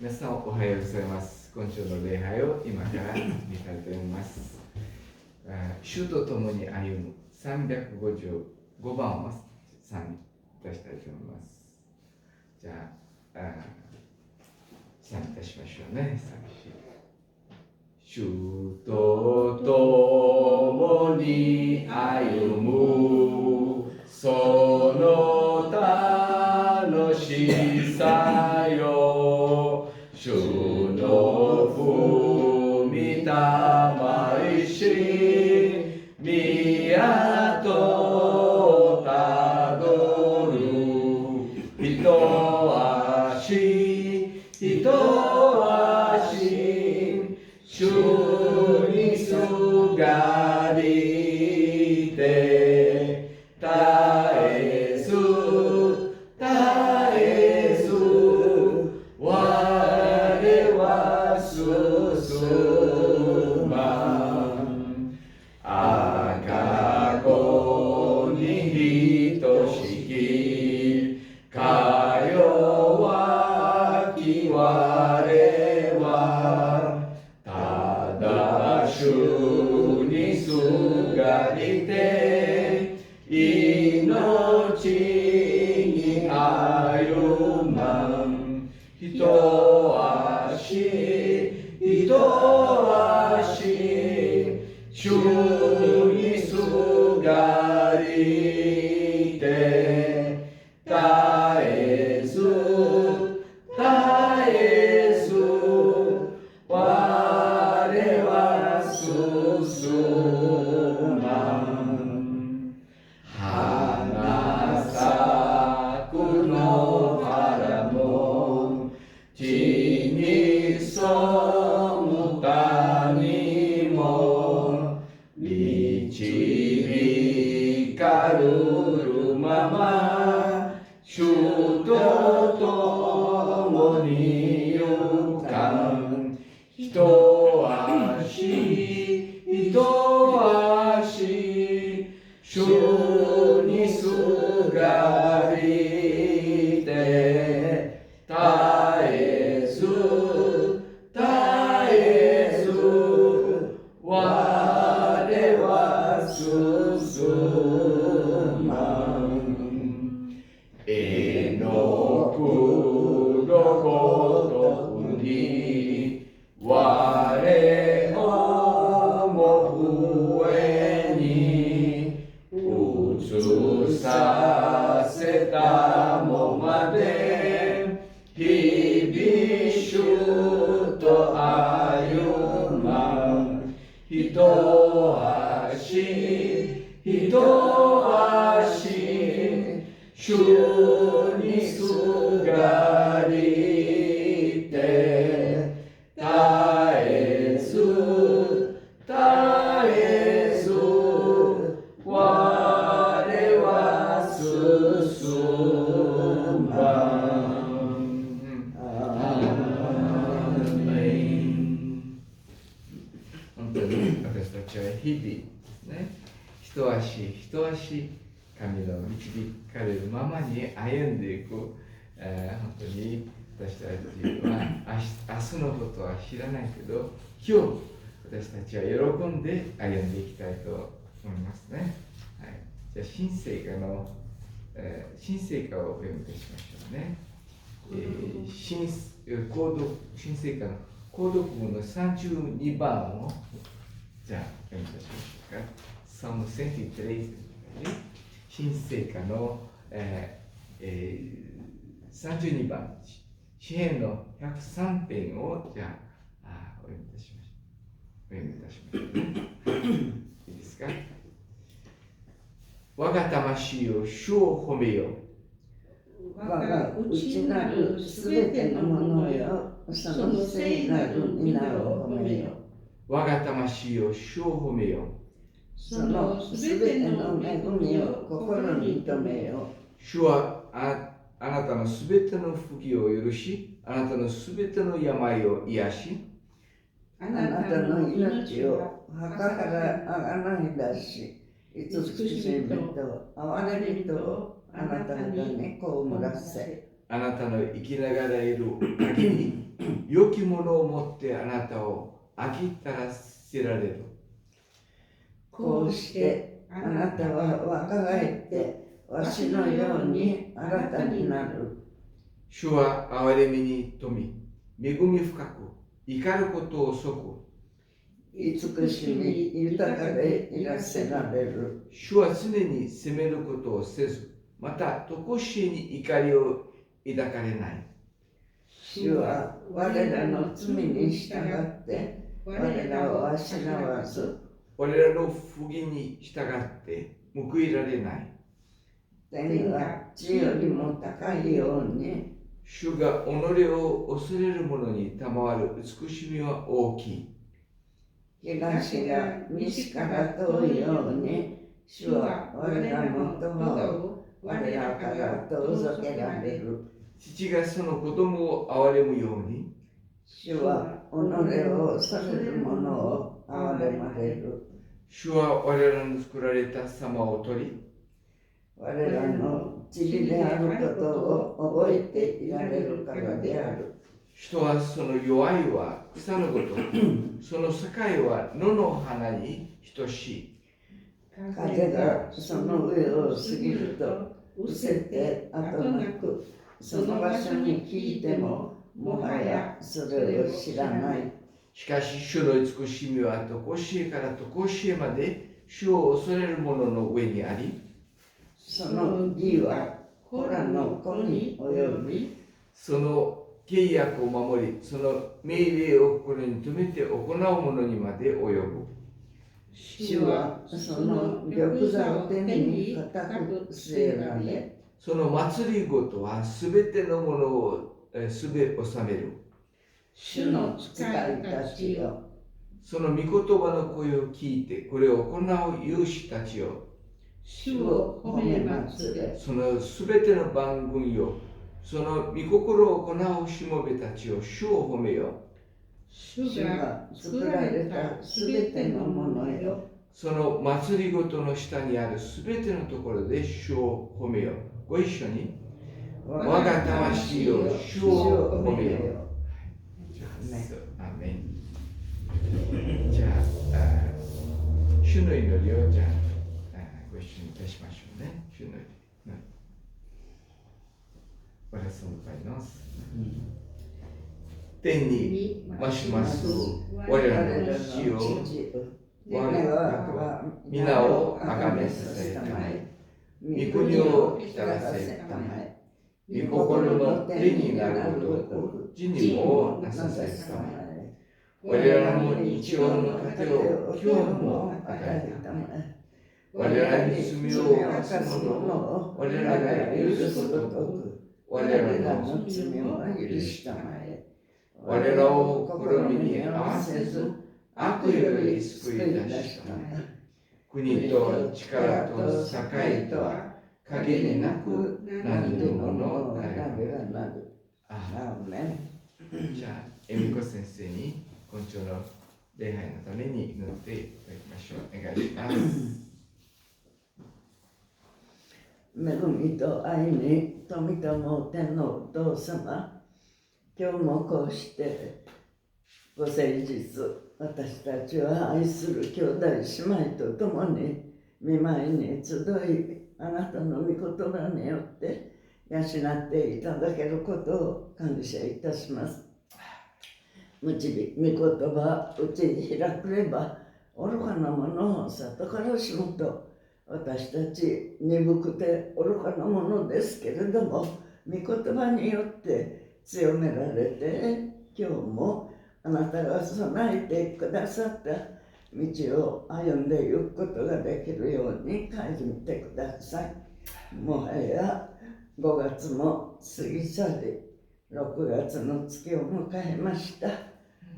皆さんおはようございます。今週の礼拝を今から始めたいと思います。主と共に歩む355番を賛美いたしたいと思います。じゃあ、賛美いたしましょうね。主と共に歩むその楽しさよ、主の踏み魂宮とたどる一足主にすがりて絶えず我は進まん赤子に等しきか弱き我はただ主にすがりて命に歩まん一足主にすがりて絶えず我は進まん花咲く野原も地に背む谷も導かれるまま主と共に行かん一足主にすがりて絶えず我は進まん絵の具のごとくに我をも上に移させたもまで日々主と歩まん一足主にすがりて絶えず我は進まん。本当に私たちは日々ですね、一足神の導かれるままに歩んでいく、本当に私たちは明日のことは知らないけど、今日私たちは喜んで歩んでいきたいと思いますね。はい、じゃあ新聖歌をお読みいたしましょうね。新聖歌の購読文の32番をじゃあ読みいたしましょうか。Psalm 23新聖歌の、32番詩編の103編をじゃあお読みいたしましょう。いいですか。我が魂を主を褒めよ。我が内なるすべてのものよ、その聖なる皆を褒めよ。我が魂を主を褒めよ。そのすべての恵みを心に留めよ。主はあなたのすべての不義を許し、あなたのすべての病を癒し、あなたの命を墓からあがない出し、慈しみと憐れみとあなた方にこうむらせ、あなたの生きながらいる限り良きものを持ってあなたを飽きたらせられる。こうしてあなたは若返ってわしのように新たになる。主は憐れみに富み、恵み深く、怒ることをそく。慈しみ豊かでいらせられる。主は常に責めることをせず、また常しえに怒りを抱かれない。主は我らの罪に従って我らをあしらわず、我らの不義に従って報いられない。天が地よりも高いように、主が己を恐れる者に賜る美しみは大きい。東が西から遠いように、主は我らの咎を我らから遠ざけられる。父がその子供を憐れむように、主は己を恐れる者を憐れまれる。主は我らの作られた様を取り、我らの塵であることを覚えていられるからである。人はその弱いは草のごとく、その境は野の花に等しい。風がその上を過ぎると失せて後なく、その場所に聞いてももはやそれを知らない。しかし主の慈しみは常しえから常しえまで主を恐れる者の上にあり、その義は子らの子に及び、その契約を守り、その命令を心に留めて行う者にまで及ぶ。主はその玉座を手に固く据えられ、その祭りごとはすべてのものをすべ収める。主の使いたちよ、その御言葉の声を聞いてこれを行う勇士たちよ、主を褒め祭れ。そのすべての万軍よ、その御心を行うしもべたちよ、主を褒めよ。主が作られたすべてのものよ、その祭りごとの下にあるすべてのところで主を褒めよ。ご一緒に。我が魂よ、主を褒めよ。アーメン。じゃあ、主の祈りをじゃあご一緒にいたしましょうね。主の祈り。Oração do Pai Nosso. 天にまします我らの父を我が皆をあがめさせたまえ、御国を来たらせたまえ、御心の手になることを地にもなさせたまえ、我らの日曜の糧を今日も与えたまえ、我らに罪を犯す者を我らが許すことく、我らの罪を許したまえ、我らを試みに合わせず悪より救い出したまえ、国と力と栄とは限りなく何でものなればなる。アーメン。じゃあ、恵美子先生に今朝の礼拝のために祈っていただきましょう。お願いします。恵みと愛に富とも天のお父様、今日もこうしてご誠実、私たちは愛する兄弟姉妹と共に御前に集い、あなたの御言葉によって養っていただけることを感謝いたします。御言葉うちに開くれば愚かなものを里からしもと、私たち鈍くて愚かなものですけれども、御言葉によって強められて、今日もあなたが備えてくださった道を歩んでいくことができるように変えてみてください。もはや5月も過ぎ去り、6月の月を迎えました。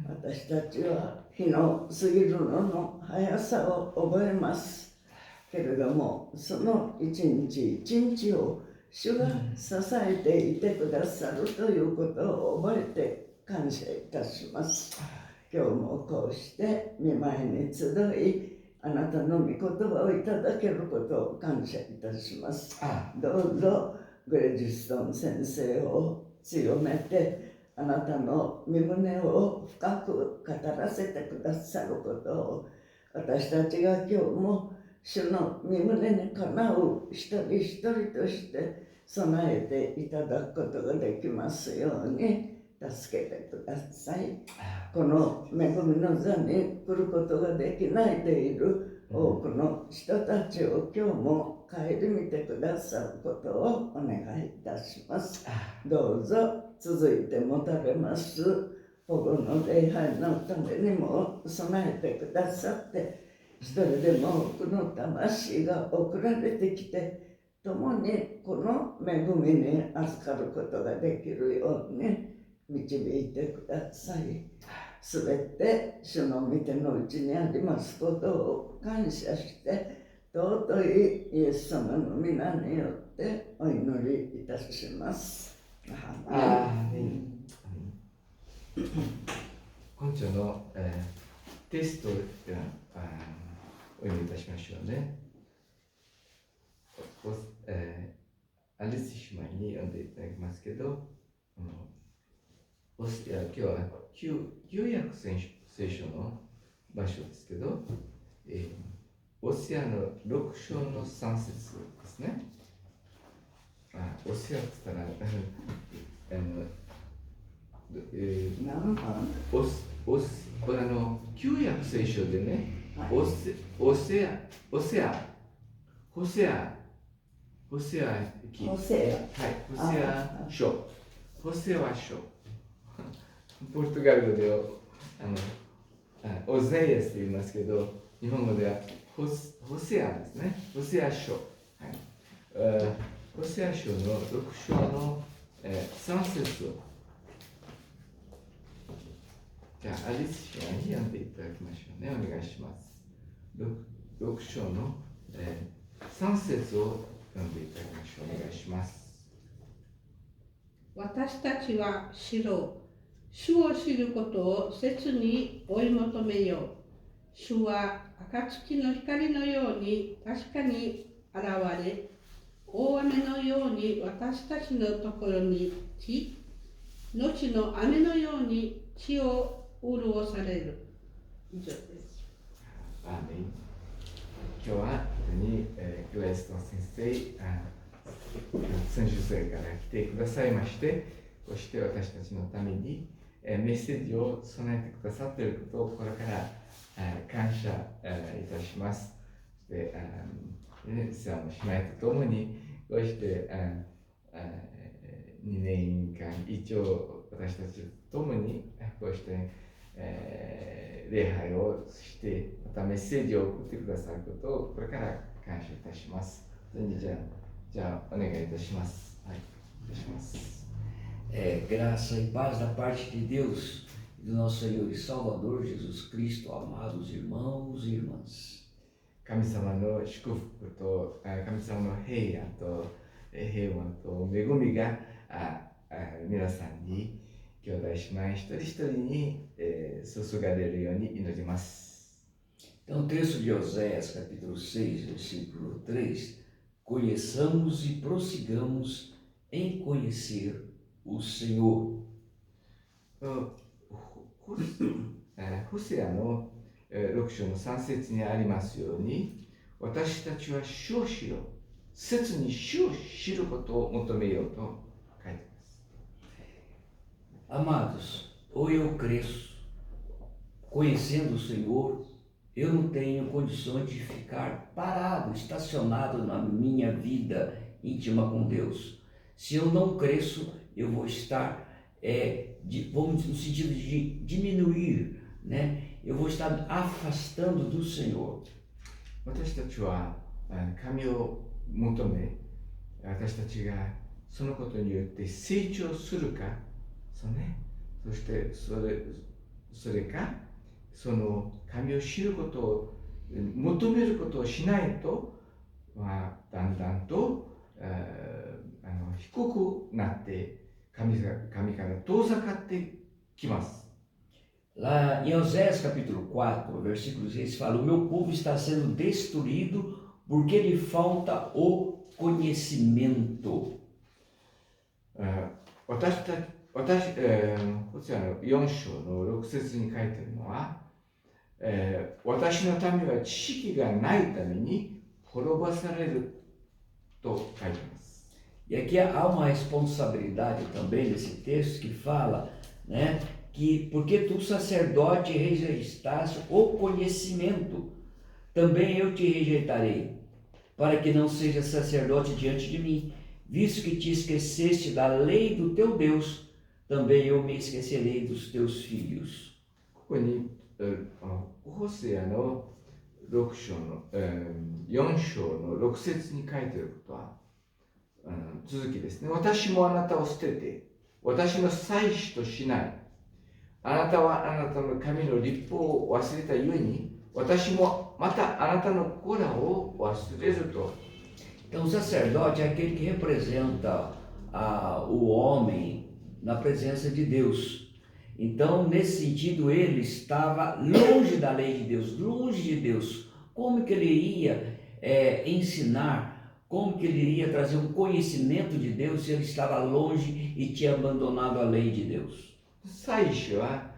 私たちは日の過ぎるのの速さを覚えますけれども、その一日一日を主が支えていてくださるということを覚えて感謝いたします。今日もこうして御前に集い、あなたの御言葉をいただけることを感謝いたします。どうぞグレジストン先生を強めて、あなたの身胸を深く語らせてくださることを、私たちが今日も主の身胸にかなう一人一人として備えていただくことができますように助けてください。この恵みの座に来ることができないでいる多くの人たちを今日も顧みてくださることをお願いいたします。どうぞ続いて持たれます保護の礼拝のためにも備えてくださって、一人でも多くの魂が送られてきて、共にこの恵みに預かることができるように導いてください。すべて主の御手のうちにありますことを感謝して、尊いイエス様の皆によってお祈りいたします。アーメン。今朝の、テストをお読みいたしましょうね。アリス姉妹に読んでいただきますけど、今日は旧約聖書の場所ですけど、オセアの6章の3節ですね。オセアって言ったら、旧約聖書でね、ホセア書。ポルトガル語でオゼイアスと言いますけど、日本語ではホセアですね。ホセア書。ホセア書の6章の、3節を。じゃあ、アリス姉妹に読んでいただきましょうね。お願いします。6章の、3節を読んでいただきましょう。お願いします。私たちは知ろう。主を知ることを切に追い求めよう。主は暁の光のように確かに現れ、大雨のように私たちのところに来、後の雨のように地を潤される。以上です。アーメン。今日はクライスト先生、先週生から来てくださいまして、そして私たちのためにメッセージを備えてくださっていることをこれから感謝いたします。そしてさんの姉妹とともにこうして2年間一応私たちとともにこうして礼拝をしてまたメッセージを送ってくださることをこれから感謝いたします。じゃあお願いいたします。はい、いたします。Graça e paz da parte de Deus e do nosso Senhor e Salvador Jesus Cristo, amados irmãos e irmãs. 神様の祝福と神様の平安と平和と恵みが皆さんに兄弟姉妹一人一人に注がれるように祈ります。Então, o texto de Oséias, capítulo 6, versículo 3, conheçamos e prossigamos em conhecer o Senhor. ホセアの6章の3節にありますように、私たちは主を知ろう、切に主を知ることを求めようと書いています。 Amados, ou eu cresço, conhecendo o Senhor, eu não tenho condições de ficar parado, estacionado na minha vida íntima com Deus. Se eu não cresço, eu vou estar, vamos no sentido de diminuir, né? Eu vou estar afastando do Senhor. 私たちは神を求め、私たちがそのことによって成長するか、そしてそれか、その神を知ることを求めることをしないと、だんだんと低くなって神から遠ざかってきます。Lá em Oséias capítulo 4, versículo 6, fala: o meu povo está sendo destruído porque lhe falta o conhecimento. 私ホセアの4章の6節に書いてあるのは、私の民は知識がないために滅ぼされると書いています。E aqui há uma responsabilidade também nesse texto que fala, né, que porque tu, sacerdote, rejeitaste o conhecimento, também eu te rejeitarei, para que não seja sacerdote diante de mim, visto que te esqueceste da lei do teu Deus, também eu me esquecerei dos teus filhos. ここに、ホセアの6章の、4章の6節に書いてあることは、続きですね。私もあなたを捨てて、私の祭司としない。あなたはあなたの神の律法を忘れたゆえに、私もまたあなたの子らを忘れると。Então, o sacerdote é aquele que representa o homem na presença de Deus. Então, nesse sentido, ele estava longe da lei de Deus, longe de Deus. Como que ele iria ensinar? Como que ele iria trazer um conhecimento de Deus se ele estava longe e tinha abandonado a lei de Deus? 祭司は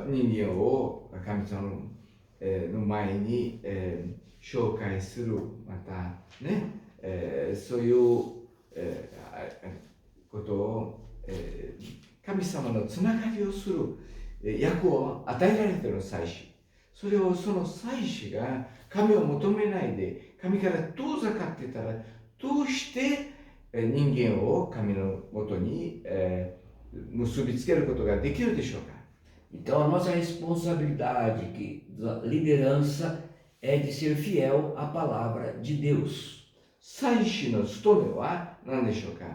人間を神様の前に紹介する、またね、そういうことを神様のつながりをする役を与えられている祭司。それをその祭司が神を求めないで神から遠ざかっていたら、どうして人間を神のもとに結びつけることができるでしょうか。 Então, a nossa responsabilidade da liderança é de ser fiel à palavra de Deus. 祭司の務めは何でしょうか。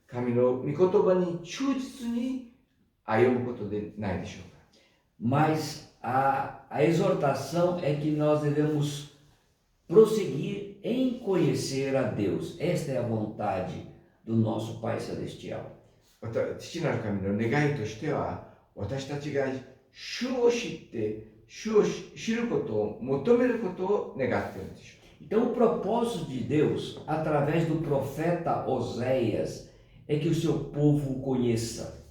神の御言葉に忠実に歩むことでないでしょうか。 Mas a exortação é que nós devemos prosseguir em conhecer a Deus. Esta é a vontade do nosso Pai Celestial. 父なる神の願いとしては、私たちが主を知って主を知ることを求めることを願っているんでしょう。 Então, o propósito de Deus, através do profeta Oséias, é que o seu povo o conheça.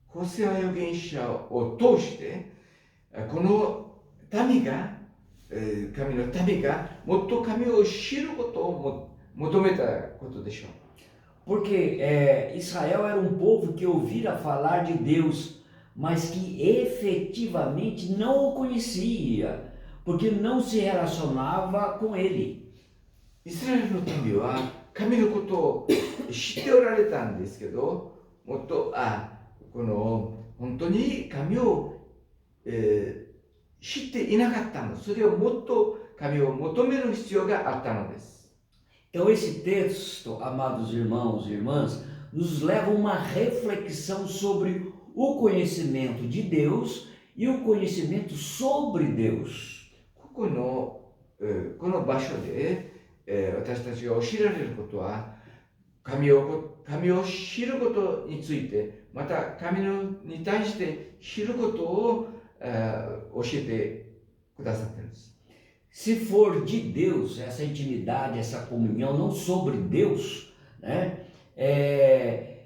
ホセア預言者を通して、この民が、神の民がもっと神を知ることを求めたことでしょう。 Porque Israel era um povo que ouvira falar de Deus, mas que efetivamente não o conhecia, porque não se relacionava com ele. イスラエルの民は神のことを知っておられたんですけど、もっとこの本当に神を、知っていなかったの。それをもっと神を求める必要があったのです。 Então esse texto, amados irmãos e irmãs, nos leva a uma reflexão sobre o conhecimento de Deus e o conhecimento sobre Deus. この場所で、私たちが教えられることは、神を知ることについて、また神に対して知ることを、教えてくださっているんです。 Se for de Deus, essa intimidade, essa comunhão, não sobre Deus, né?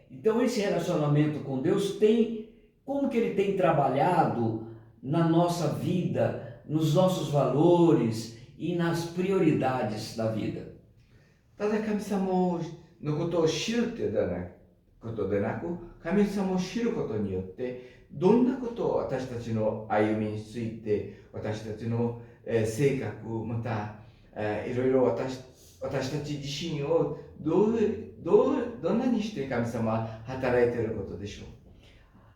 Então esse relacionamento com Deus tem, como que ele tem trabalhado na nossa vida, nos nossos valores e nas prioridades da vida. ただ神様のことを知るということでなく、神様を知ることによって、どんなことを私たちの歩みについて、私たちの性格、またいろいろ私たち自身をどんなにして神様は働いていることでしょう。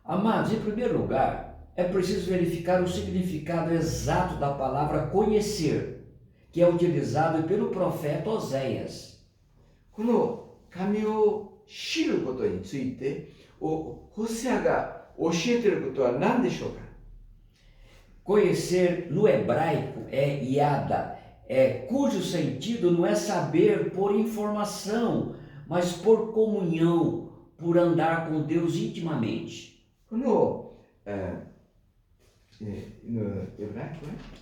Amados, em primeiro lugar, é preciso verificar o significado exato da palavra conhecer, que é utilizado pelo profeta Oséias. この神を知ることについて、ホセアが教えていることは何でしょうか。 Conhecer no hebraico é yada, cujo sentido não é saber por informação, mas por comunhão, por andar com Deus intimamente. この、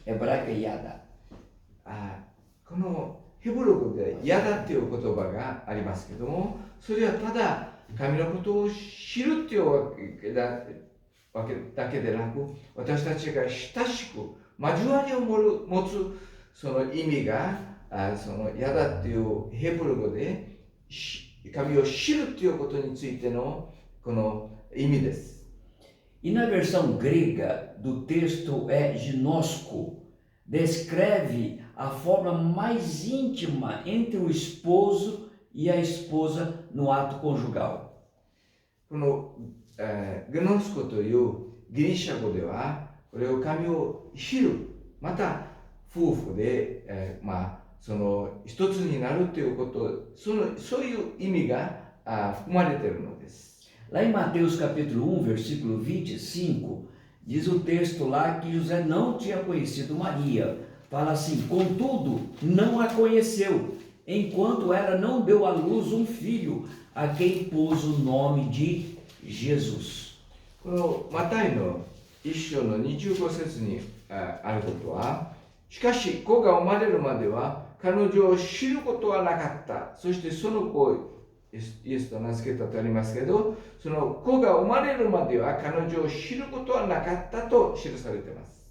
Hebraico é yada. このヘブル語でヤダっていう言葉がありますけども、それはただ神のことを知るっていうわけだけでなく、私たちが親しく交わりを持つその意味が、そのヤダっていうヘブル語で神を知るっていうことについてのこの意味です。E na versão grega do texto é ginosko, descreve a forma mais íntima entre o esposo e a esposa no ato conjugal. この、グノスコというギリシャ語では、これを神を知る、また夫婦で、その一つになるということ、そういう意味が含まれているのです。Lá em Mateus capítulo 1, versículo 25, diz o texto lá que José não tinha conhecido Maria. Fala assim: contudo, não a conheceu, enquanto ela não deu à luz um filho, a quem pôs o nome de Jesus. このマタイの1章の25節にあることは、しかし子が生まれるまでは彼女を知ることはなかった。そしてその子をイエスと名付けたとありますけど、その子が生まれるまでは彼女を知ることはなかったと記されています。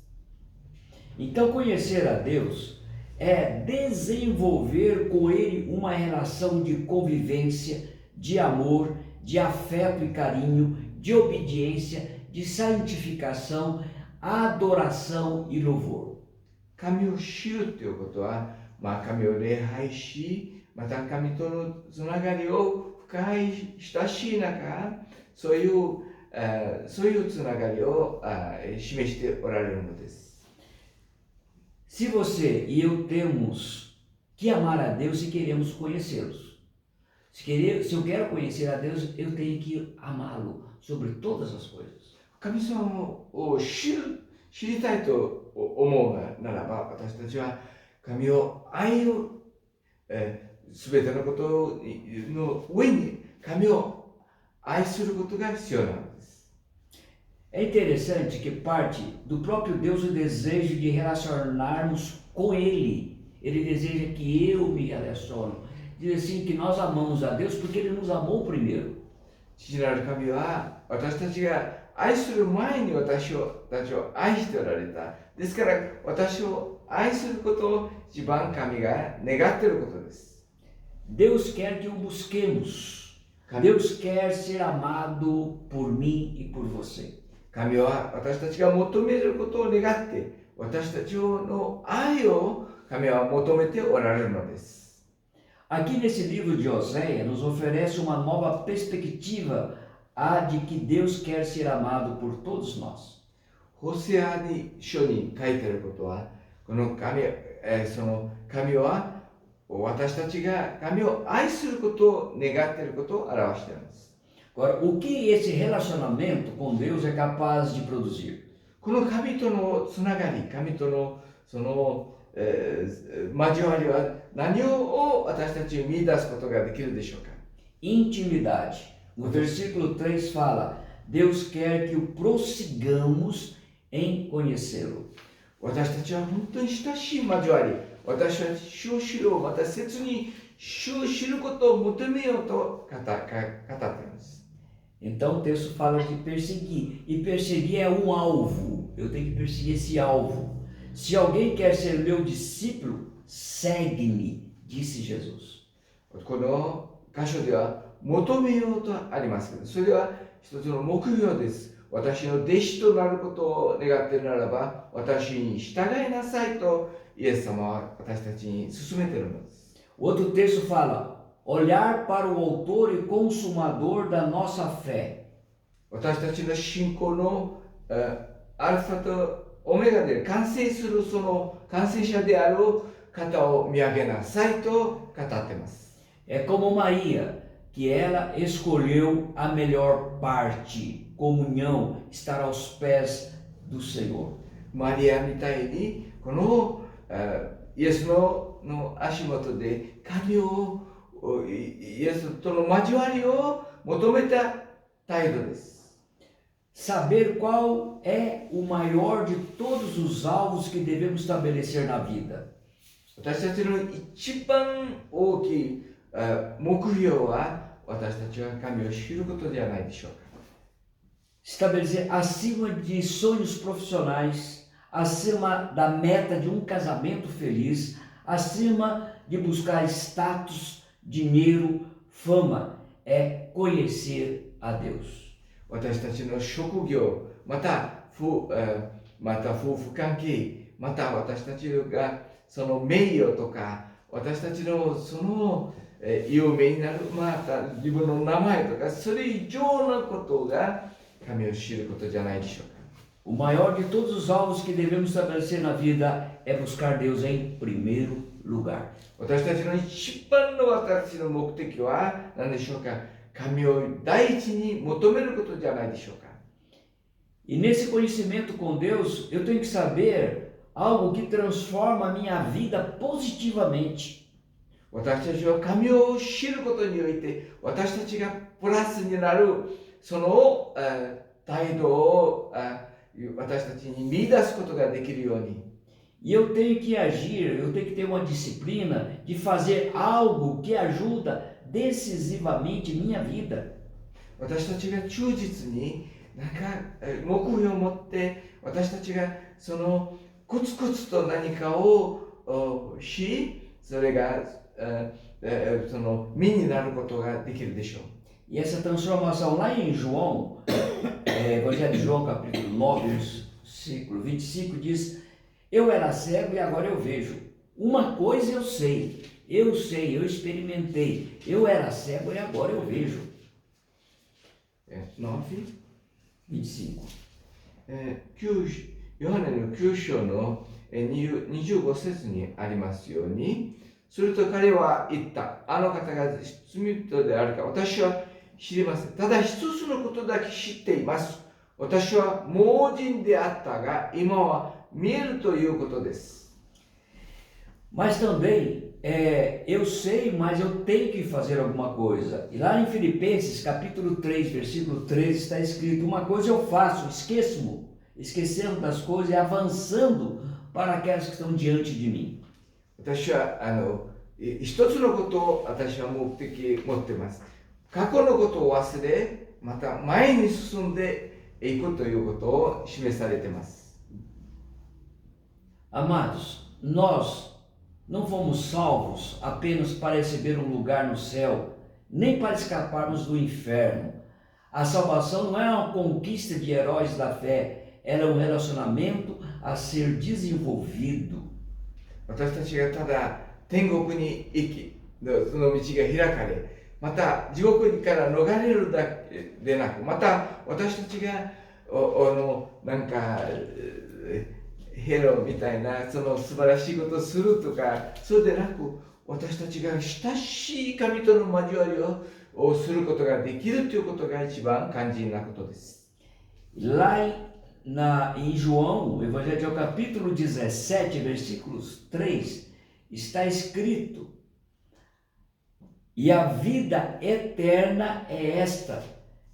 Então, conhecer a Deus é desenvolver com Ele uma relação de convivência, de amor, de afeto e carinho, de obediência, de santificação, adoração e louvor. 神を知るということは、神を礼拝し、また神とのつながりを深い親しい中、そういうつながりを示しておられるのです。Se você e eu temos que amar a Deus e queremos conhecê-los. Se eu quero conhecer a Deus, eu tenho que amá-lo sobre todas as coisas. 神様を知りたいと思うならば、私たちは神を愛を、すべてのことの上に神を愛することが必要なのです。É interessante que parte do próprio Deus o desejo de relacionarmos com Ele. Ele deseja que eu me relacione. Diz assim que nós amamos a Deus porque Ele nos amou primeiro. 父なる神は私たちが愛する前に私たちを愛しておられた。ですから私を愛することを一番神が願っていることです。Deus quer que o busquemos. Deus quer ser amado por mim e por você. 神は私たちが求めることを願って、私たちの愛を神は求めておられるのです。Aqui nesse livro de Oséias nos oferece uma nova perspectiva, a de que Deus quer ser amado por todos nós. ホセア書に書いてあることは、この神は私たちが神を愛することを願っていることを表しています。Agora, o que esse relacionamento com Deus é capaz de produzir? この神とのつながり、神との交わりは何を私たちに見出すことができるでしょうか？ Intimidade. No versículo 3 fala: Deus quer que o prossigamos em conhecê-lo. 私たちは本当に親しい交わり、私は主を知ろう、また切に主を知ることを求めようと語っています。Então o texto fala de perseguir, e perseguir é um alvo. Eu tenho que perseguir esse alvo. Se alguém quer ser meu discípulo, segue-me, disse Jesus. この箇所では求めようとありますけど、それは一つの目標です。私の弟子となることを願っているならば、私に従いなさいとイエス様は私たちに勧めているのです。Outro texto fala: olhar para o autor e consumador da nossa fé. 私たちの信仰のアルファとオメガで完成するその完成者である方を見上げなさいと語っています。É como Maria, que ela escolheu a melhor parte, comunhão, estar aos pés do Senhor. マリアみたいにこのイエスの足元で神をイエスとの交わりを求めた態度です。Saber qual é o maior de todos os alvos que devemos estabelecer na vida. 私たちの一番大きい目標は私たちは神を知ることではないでしょうか。 Estabelecer acima de sonhos profissionais, acima da meta de um casamento feliz, acima de buscar status, dinheiro, fama, é conhecer a Deus. 私たちの職業、また夫婦関係、また私たちがその名誉とか、私たちのその有名になる、また自分の名前とか、それ以上のことが神を知ることじゃないでしょうか。 O maior de todos os alvos que devemos estabelecer na vida é buscar Deus em primeiro lugar. 私たちの一番の私の目的は何でしょうか。神を第一に求めることじゃないでしょうか。 E nesse conhecimento com Deus, eu tenho que saber algo que transforma a minha vida positivamente. 私たちは神を知ることにおいて、私たちがプラスになるその態度を私たちに見出すことができるように。 E eu tenho que agir, eu tenho que ter uma disciplina de fazer algo que ajuda decisivamente minha vida. 私たちが忠実に目標を持って、私たちがそのコツコツと何かをし、それがその身になることができるでしょう。 E essa transformação lá em João, Evangelho de João, capítulo 9, versículo 25, diz: Eu era cego e agora eu vejo. Uma coisa eu sei, eu experimentei. Eu era cego e agora eu vejo. 9、 25. ヨハネの9章の25節にありますように、すると彼は言った。あの方が罪人であるか私は知りません。ただ一つのことだけ知っています。私は盲人であったが、今は見えるということです。 Mas também, eu sei, mas eu tenho que fazer alguma coisa. E lá em Filipenses, capítulo 3, versículo 13, está escrito: Uma coisa eu faço, esquecendo das coisas e avançando para aquelas que estão diante de mim. 私は一つのことを私は目的持っています。過去のことを忘れ、また前に進んでいくということを示されています。 Amados, nós não fomos salvos apenas para receber um lugar no céu, nem para escaparmos do inferno. A salvação não é uma conquista de heróis da fé, ela é um relacionamento a ser desenvolvido. 私たちがただ天国に行き、その道が開かれ、また地獄から逃れるだけでなく、また私たちがなんかヘロみたいなその素晴らしいことをするとか、そうでなく、私たちが親しい神との交わりをすることができるということが一番肝心なことです。 Lá em João, Evangelho de João, capítulo 17, versículos 3, está escrito: E a vida eterna é esta,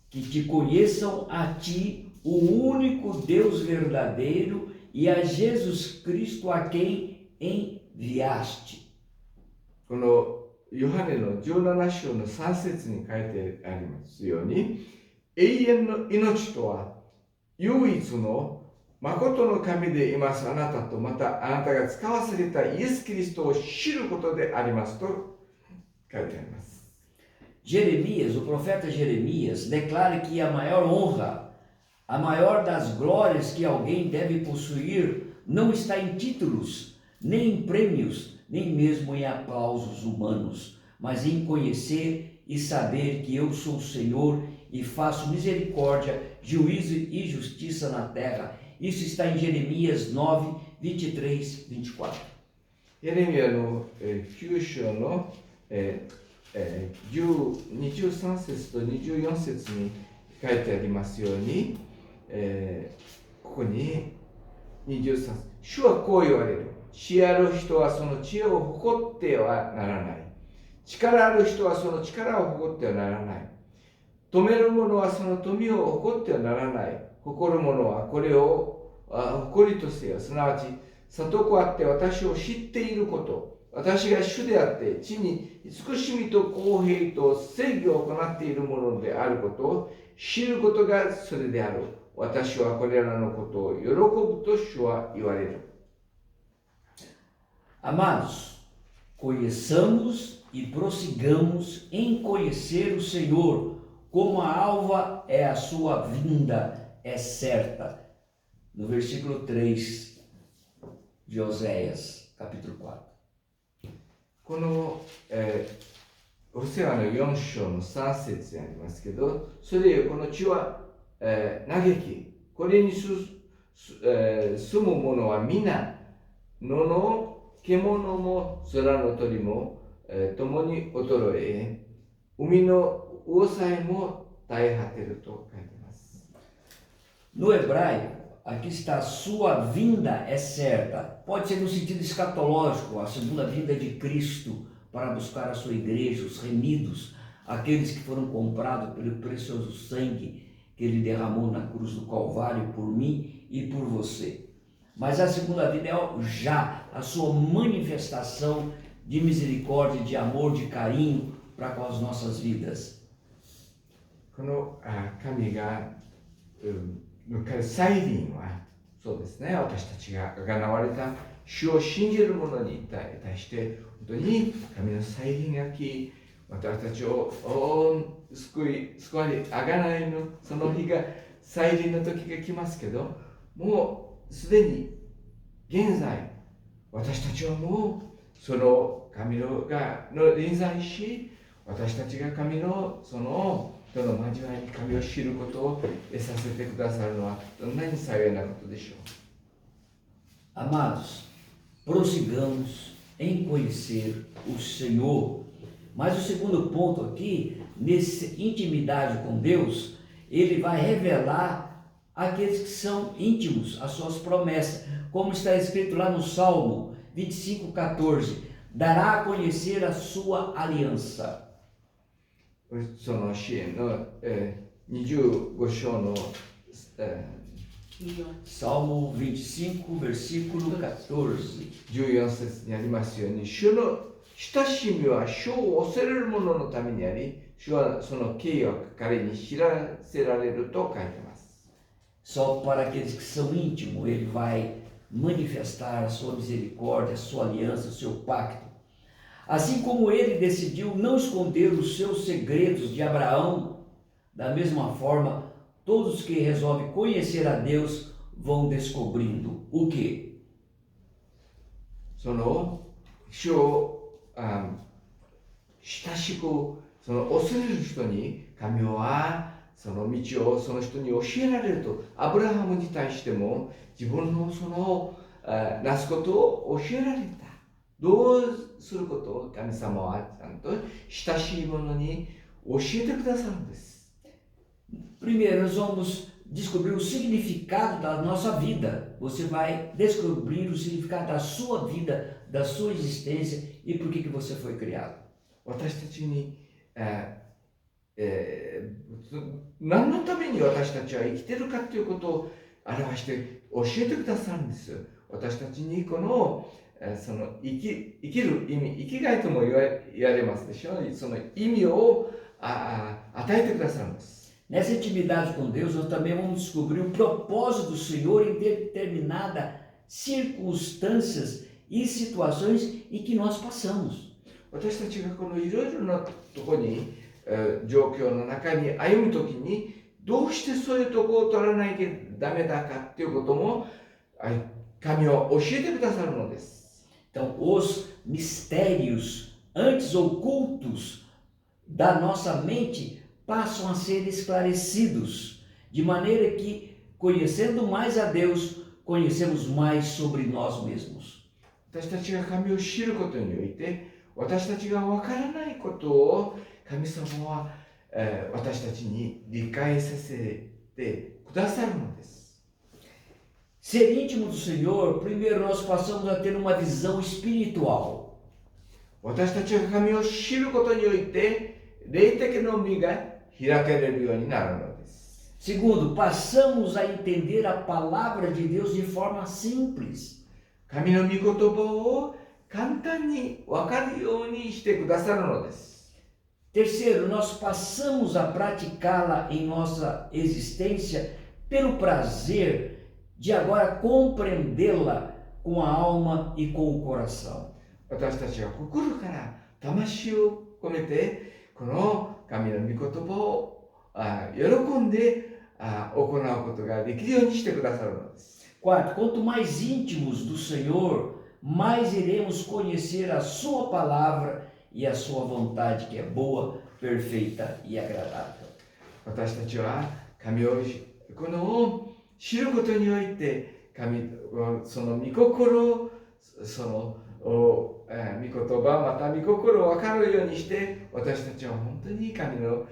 que te conheçam a ti, o único Deus verdadeiro, e a Jesus Cristo a quem enviaste. このヨハネの17章の3節に書いてありますように、永遠の命とは唯一の誠の神でいますあなたと、またあなたが使わされたイエス・キリストを知ることでありますと書いてあります。 Jeremias, o profeta Jeremias, declara que a maior honra, a maior das glórias que alguém deve possuir não está em títulos, nem em prêmios, nem mesmo em aplausos humanos, mas em conhecer e saber que eu sou o Senhor e faço misericórdia, juízo e justiça na terra. Isso está em Jeremias 9, 23, 24. エレミヤの9章の23節と24節に書いてありますように、ここに23節、主はこう言われる。知ある人はその知恵を誇ってはならない。力ある人はその力を誇ってはならない。富める者はその富を誇ってはならない。誇る者はこれを誇りとせよ。すなわち、里子あって私を知っていること、私が主であって地に慈しみと公平と正義を行っているものであることを知ることがそれである。私はこれらのことを喜ぶと主は言われる。Amados, conheçamos e prossigamos em conhecer o Senhor, como a alva é a sua vinda, é certa. No versículo 3 de Oséias, capítulo 4. この、ホセアの4章の3節にありますけど、それよこの地は、嘆き、これに住む者は皆、野の獣も空の鳥も、共に衰え、海の魚さえも絶え果てると書いています。No hebraico, aqui está: sua vinda é certa. Pode ser no sentido escatológico, a segunda vinda de Cristo para buscar a sua igreja, os remidos, aqueles que foram comprados pelo precioso sangue que ele derramou na cruz do Calvário por mim e por você. Mas a segunda vinda é já a sua manifestação de misericórdia, de amor, de carinho para com as nossas vidas. この神が迎える再臨は、そうですね、私たちが贖われた主を信じる者に対して、本当に神の再臨が来、私たちを救われ、贖いのその日が、再臨の時が来ますけど、もうすでに現在、私たちはもうその神の臨在し、私たちが神のそのとの交わりに神を知ることを得させてくださるのはどんなに幸いなことでしょう。 Amados, prossigamos em conhecer o Senhor. Mas o segundo ponto aqui, nessa intimidade com Deus, ele vai revelar aqueles que são íntimos, as suas promessas, como está escrito lá no Salmo 25:14, dará a conhecer a sua aliança. その支援の、25章の、Salmo 25, versículo 14. 14節にありますように、主の親しみは主を恐れる者のためにあり、主はその敬意を彼に知らせられると書いています。 Só para aqueles que são íntimos, ele vai manifestar a sua misericórdia, a sua aliança, o seu pacto. Assim como ele decidiu não esconder os seus segredos de Abraão, da mesma forma, todos que resolvem conhecer a Deus vão descobrindo o quê? その主を親しくその恐れる人に神はその道をその人に教えられると、アブラハムに対しても自分のそのなすことを教えられた。どうすることを神様はちゃんと親しい者に教えてくださるんです。 Primeiro, nós vamos descobrir o significado da nossa vida. Você vai descobrir o significado da sua vida, da sua existência e por que você foi criado. 私たちに、何のために私たちは生きているかということを表して教えてくださるんです。私たちにこのその生きる意味、生きがいとも言われますでしょう。その意味を与えてくださるんです。 Nessa intimidade com Deus, nós também vamos descobrir o propósito do Senhor em determinadas circunstâncias e situações em que nós passamos. 私たちがこのいろいろなところに、状況の中に歩むときに、どうしてそういうところを取らないとダメだかっていうことも神は教えてくださるのです。 Então, os mistérios antes ocultos da nossa mente passam a ser esclarecidos, de maneira que, conhecendo mais a Deus, conhecemos mais sobre nós mesmos. 私たちが神を知ることにおいて、私たちがわからないことを神様は、私たちに理解させてくださるのです。 Ser íntimo do Senhor, primeiro nós passamos a ter uma visão espiritual. 私たちが神を知ることにおいて、霊的な目が開かれるようになるのです。 Segundo, passamos a entender a palavra de Deus de forma simples. 神の御言葉を簡単に分かるようにしてくださるのです。 Terceiro, nós passamos a praticá-la em nossa existência pelo prazer de agora compreendê-la com a alma e com o coração. 私たちは心から魂を込めてこの神の御言葉を喜んで行うことができるようにしてくださるのです。 Quarto, quanto mais íntimos do Senhor, mais iremos conhecer a sua palavra e a sua vontade, que é boa, perfeita e agradável. 私たちは神をこの知ることにおいてその御心、その御言葉、また御心を分かるようにして、私たちは本当に神の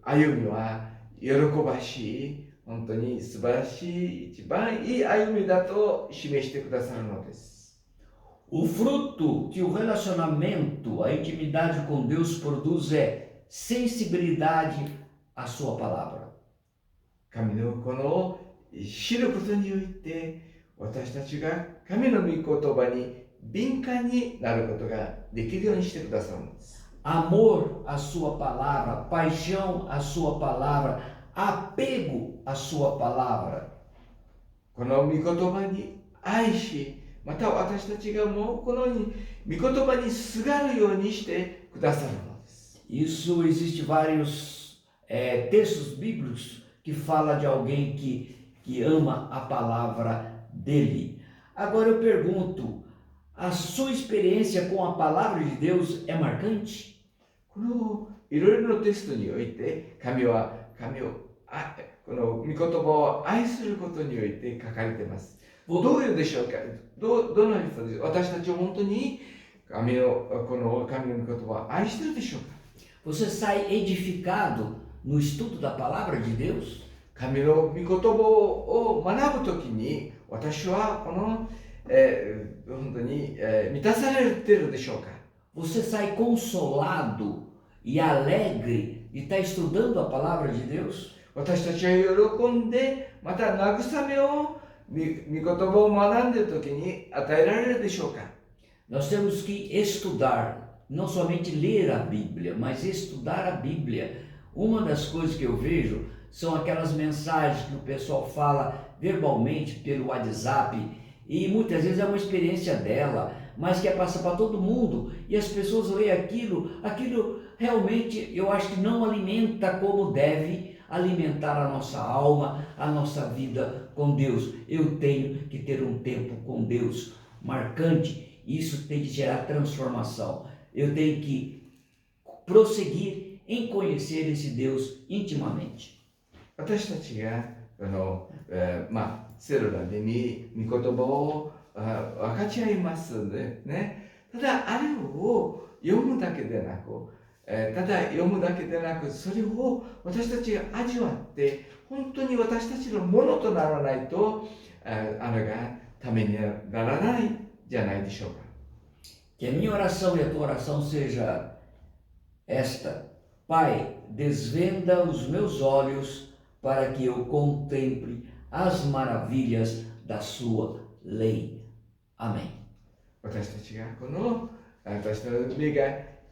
歩みは喜ばしい、本当に素晴らしい、一番いい歩みだと示してくださるのです。 O fruto que o relacionamento, a intimidade com Deus produz é sensibilidade à sua palavra. 神のこの知ることにおいて、私たちが神の御言葉に敏感になることができるようにしてくださるのです。 Amor à sua palavra, paixão à sua palavra, apego à sua palavra. この御言葉に愛し、また私たちがもうこの御言葉にすがるようにしてくださるのです。 Isso existe vários textos bíblicos que fala de alguém que ama a palavra dele. Agora eu pergunto, a sua experiência com a palavra de Deus é marcante? このいろいろなテストにおいて、神をこの御言葉を愛することにおいて書かれています。どういうでしょうか。どの人です。私たちは本当に神の御言葉を愛しているでしょうか。 Você sai edificado no estudo da palavra de Deus? 神の御言葉を学ぶときに、私はこの、本当に、満たされているでしょうか。 Você sai consolado e alegre de estar estudando a palavra de Deus? 私たちは喜んで、また慰めを御言葉を学んでいるときに与えられるでしょうか。 Nós temos que estudar, não somente ler a Bíblia, mas estudar a Bíblia. Uma das coisas que eu vejo são aquelas mensagens que o pessoal fala verbalmente pelo WhatsApp e muitas vezes é uma experiência dela, mas quer passar para todo mundo e as pessoas leem aquilo realmente eu acho que não alimenta como deve alimentar a nossa alma, a nossa vida com Deus. Eu tenho que ter um tempo com Deus marcante, isso tem que gerar transformação. Eu tenho que prosseguir em conhecer esse Deus intimamente. 私たちがセルラで御言葉を分かち合いますね。ただあれを読むだけでなく、それを私たちが味わって本当に私たちのものとならないとあれがためにならないじゃないでしょうか。 Que a minha oração e a tua oração seja esta: Pai, desvenda os meus olhos para que eu contemple as maravilhas da sua lei. Amém. 私たちが私の目が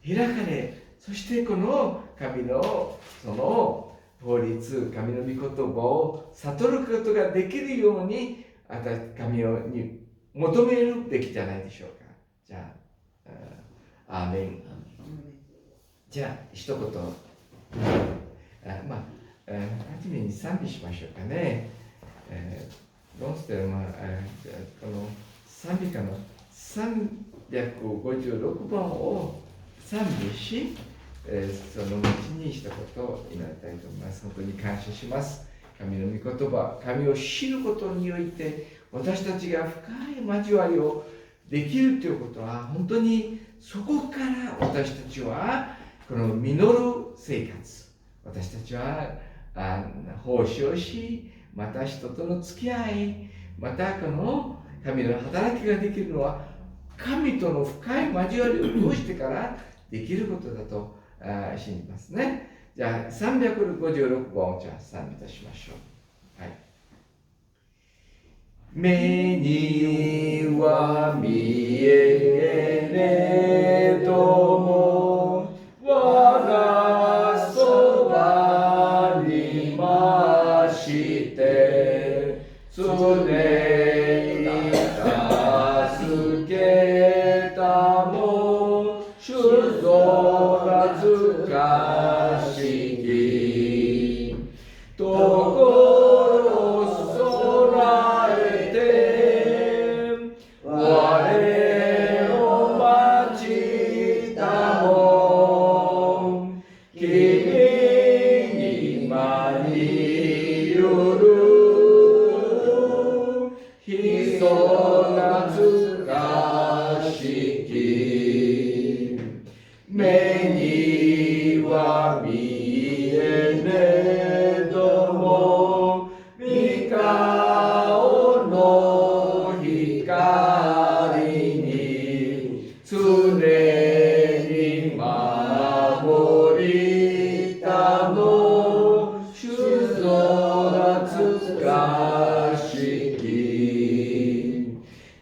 開かれ、そしてこの神のその法律、神の御言葉を悟ることができるように神に求めるべきじゃないでしょうか。じゃあ、アーメン。じゃあ一言、初めに賛美しましょうかね。どうしてこの賛美歌の356番を賛美し、その後に一言祈りたいと思います。本当に感謝します。神の御言葉、神を知ることにおいて私たちが深い交わりをできるということは、本当にそこから私たちはこの実る生活、私たちは奉仕をし、また人との付き合い、またこの神の働きができるのは神との深い交わりを通してからできることだと信じますね。じゃあ356番をじゃあ賛美いたしましょう。はい。目には見えねえとも我がそばにまして常に助けたも主ぞ懐かしきところ備えて我を待ちたも君に間によるひそ懐かしき目には見えねども御顔の光に常に守りたも主ぞ懐かしき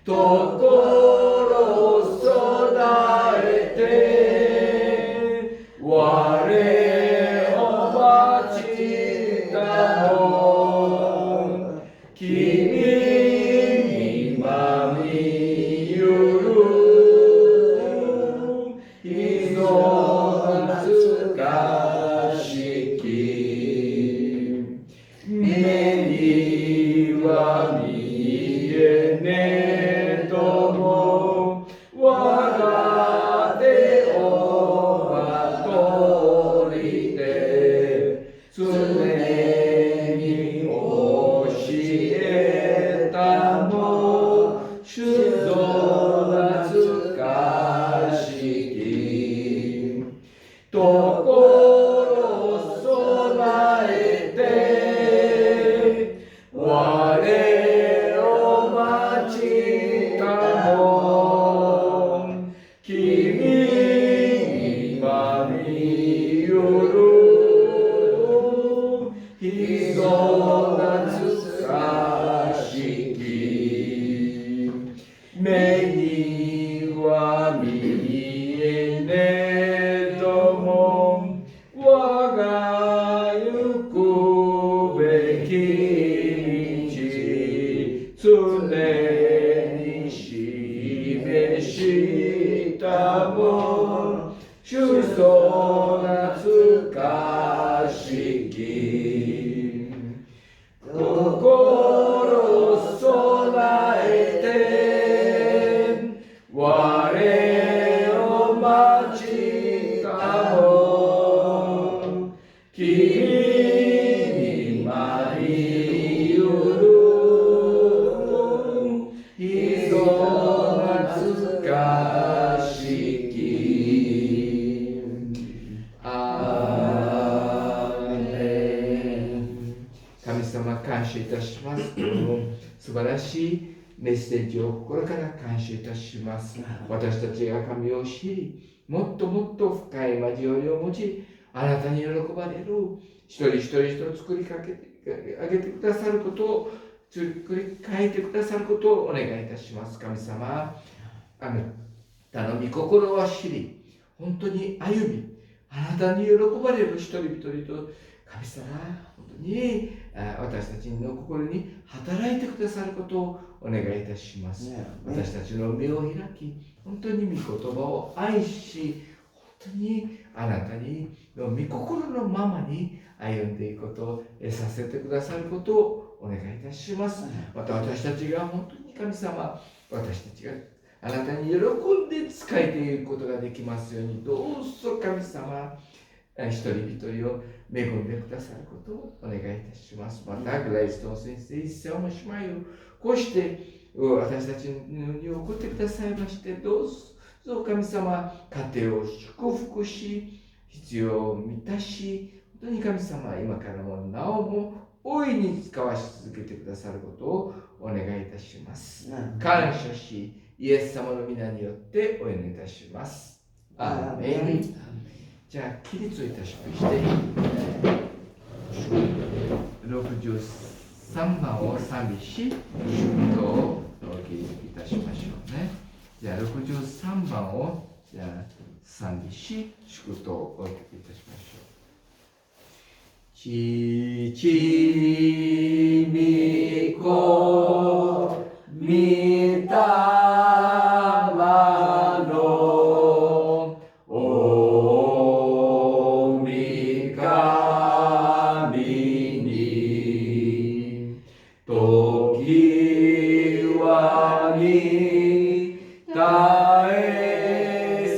ところ備えて我を待ちたも君にまみよるひそ懐かしき目には見えねえとも我が手をまとりて常に教えたも主ぞ懐かしきところ備えて我を待ちたも君にまみよるひそ懐かしき目には見えねども我が行くべき道常に示したも主ぞ懐かしき心備えて我を待ちたも君にまみよるひそ懐かしきアーメン神様感謝いたします。素晴らしいメッセージを心から感謝いたします。私たちが神を知り、もっともっと深い交わりを持ち、あなたに喜ばれる一人一人と作りかけてあげてくださることを、作り変えてくださることをお願いいたします。神様、あなたの御心を知り、本当に歩み、あなたに喜ばれる一人一人と神様、本当に私たちの心に働いてくださることをお願いいたします。私たちの目を開き、本当に御言葉を愛し、本当にあなたにの御心のままに歩んでいくことをさせてくださることをお願いいたします。また私たちが本当に神様、私たちがあなたに喜んで仕えていくことができますように、どうぞ神様、一人一人を恵んでくださることをお願いいたします。また、グライストン先生、一世も姉妹をこうして私たちに送ってくださいまして、どうぞ神様、家庭を祝福し、必要を満たし、本当に神様、今からもなおも大いに使わし続けてくださることをお願いいたします。感謝し、イエス様の皆によってお祈りいたします。アーメン。じゃあ、起立をいたしまして、63番を賛美し、祝祷をお聞きいたしましょう。3番をじゃあ賛美し祝祷をお受けいたしましょう。父御子御霊の御神に時はに絶え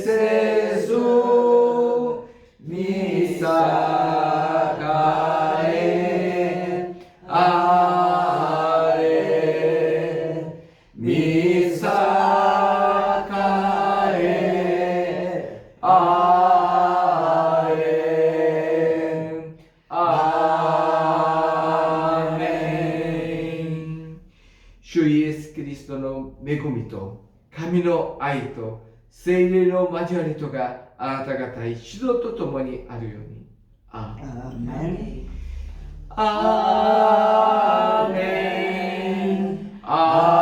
せず見栄えあれ見栄えあれアーメン。主イエス・キリストの恵みと神の愛と聖霊の交わりとがあなた方一度と共にあるように。アーメン。アーメン。アーメン。アーメン。